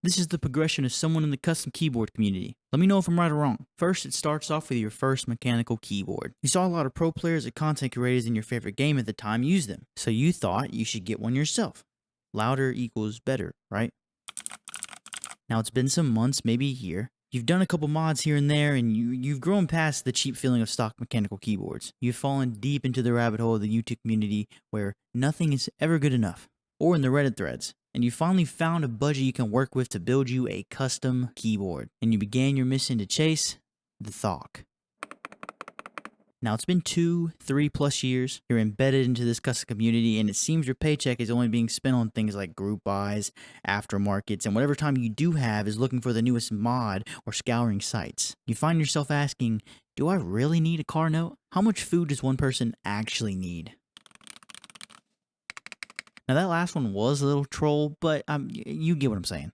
This is the progression of someone in the custom keyboard community. Let me know if I'm right or wrong. First, it starts off with your first mechanical keyboard. You saw a lot of pro players and content creators in your favorite game at the time use them, so you thought you should get one yourself. Louder equals better, right? Now it's been some months, maybe a year. You've done a couple mods here and there, and you've grown past the cheap feeling of stock mechanical keyboards. You've fallen deep into the rabbit hole of the YouTube community where nothing is ever good enough, or in the Reddit threads. And you finally found a budget you can work with to build you a custom keyboard. And you began your mission to chase the Thok. Now it's been 2-3+ years. You're embedded into this custom community, and it seems your paycheck is only being spent on things like group buys, aftermarkets, and whatever time you do have is looking for the newest mod or scouring sites. You find yourself asking, do I really need a car note? How much food does one person actually need? Now that last one was a little troll, but you get what I'm saying.